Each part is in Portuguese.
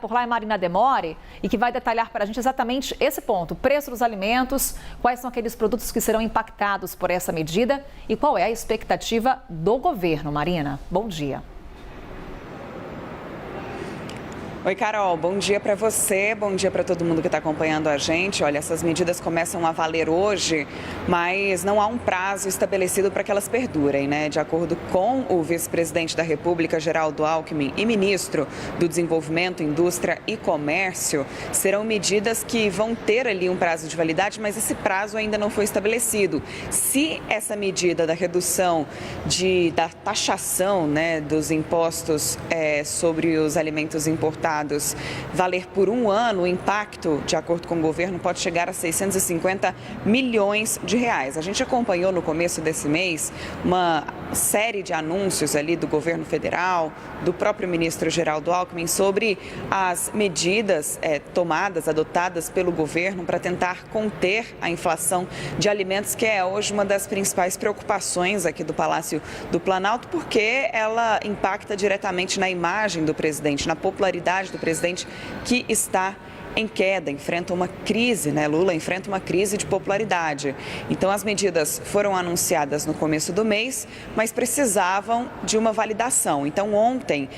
por lá é Marina Demore e que vai detalhar para a gente exatamente esse ponto, o preço dos alimentos, quais são aqueles produtos que serão impactados por essa medida e qual é a expectativa do governo. Marina, bom dia. Oi, Carol, bom dia para você, bom dia para todo mundo que está acompanhando a gente. Olha, essas medidas começam a valer hoje, mas não há um prazo estabelecido para que elas perdurem, né? De acordo com o vice-presidente da República, Geraldo Alckmin, e ministro do Desenvolvimento, Indústria e Comércio, serão medidas que vão ter ali um prazo de validade, mas esse prazo ainda não foi estabelecido. Se essa medida da redução da taxação, né, dos impostos sobre os alimentos importados valer por um ano, o impacto, de acordo com o governo, pode chegar a 650 milhões de reais. A gente acompanhou no começo desse mês uma série de anúncios ali do governo federal, do próprio ministro Geraldo Alckmin, sobre as medidas adotadas pelo governo para tentar conter a inflação de alimentos, que é hoje uma das principais preocupações aqui do Palácio do Planalto, porque ela impacta diretamente na imagem do presidente, na popularidade do presidente, que está em queda, enfrenta uma crise, né? Lula enfrenta uma crise de popularidade. Então, as medidas foram anunciadas no começo do mês, mas precisavam de uma validação. Então, ontem,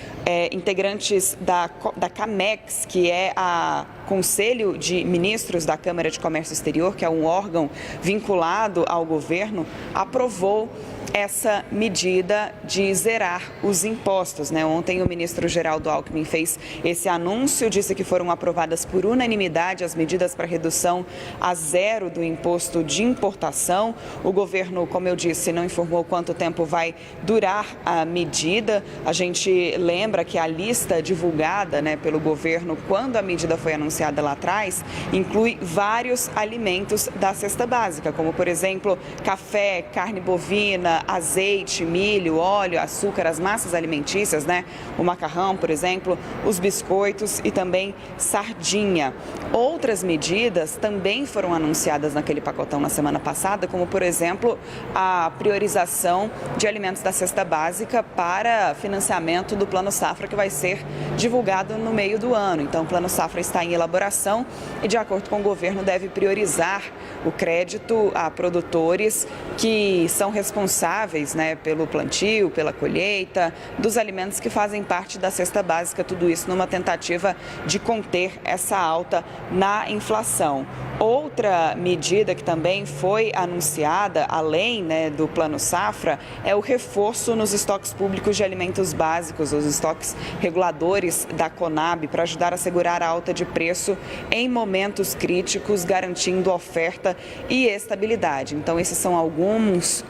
integrantes da CAMEX, que é a Conselho de Ministros da Câmara de Comércio Exterior, que é um órgão vinculado ao governo, aprovou essa medida de zerar os impostos, né? Ontem o ministro Geraldo Alckmin fez esse anúncio, disse que foram aprovadas por unanimidade as medidas para redução a zero do imposto de importação. O governo, como eu disse, não informou quanto tempo vai durar a medida. A gente lembra que a lista divulgada, né, pelo governo quando a medida foi anunciada lá atrás inclui vários alimentos da cesta básica, como, por exemplo, café, carne bovina, azeite, milho, óleo, açúcar, as massas alimentícias, né? O macarrão, por exemplo, os biscoitos e também sardinha. Outras medidas também foram anunciadas naquele pacotão na semana passada, como, por exemplo, a priorização de alimentos da cesta básica para financiamento do Plano Safra, que vai ser divulgado no meio do ano. Então, o Plano Safra está em elaboração e, de acordo com o governo, deve priorizar o crédito a produtores que são responsáveis, né, pelo plantio, pela colheita, dos alimentos que fazem parte da cesta básica, tudo isso numa tentativa de conter essa alta na inflação. Outra medida que também foi anunciada, além, né, do Plano Safra, é o reforço nos estoques públicos de alimentos básicos, os estoques reguladores da Conab, para ajudar a segurar a alta de preço em momentos críticos, garantindo oferta e estabilidade. Então, esses são algumas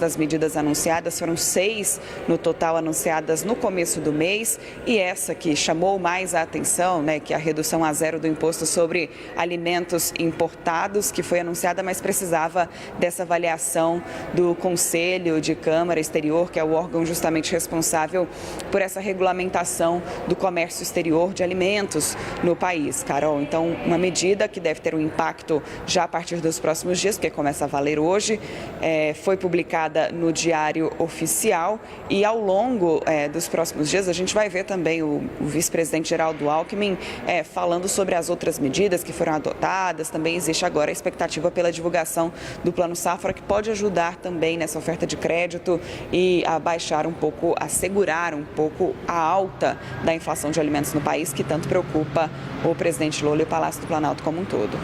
das medidas anunciadas, foram 6 no total anunciadas no começo do mês, e essa que chamou mais a atenção, né, que é a redução a zero do imposto sobre alimentos importados, que foi anunciada, mas precisava dessa avaliação do Conselho de Câmara Exterior, que é o órgão justamente responsável por essa regulamentação do comércio exterior de alimentos no país, Carol. Então, uma medida que deve ter um impacto já a partir dos próximos dias, porque começa a valer hoje, foi publicada no Diário Oficial, e ao longo dos próximos dias a gente vai ver também o vice-presidente Geraldo Alckmin falando sobre as outras medidas que foram adotadas. Também existe agora a expectativa pela divulgação do Plano Safra, que pode ajudar também nessa oferta de crédito e a baixar um pouco, a segurar um pouco a alta da inflação de alimentos no país, que tanto preocupa o presidente Lula e o Palácio do Planalto como um todo.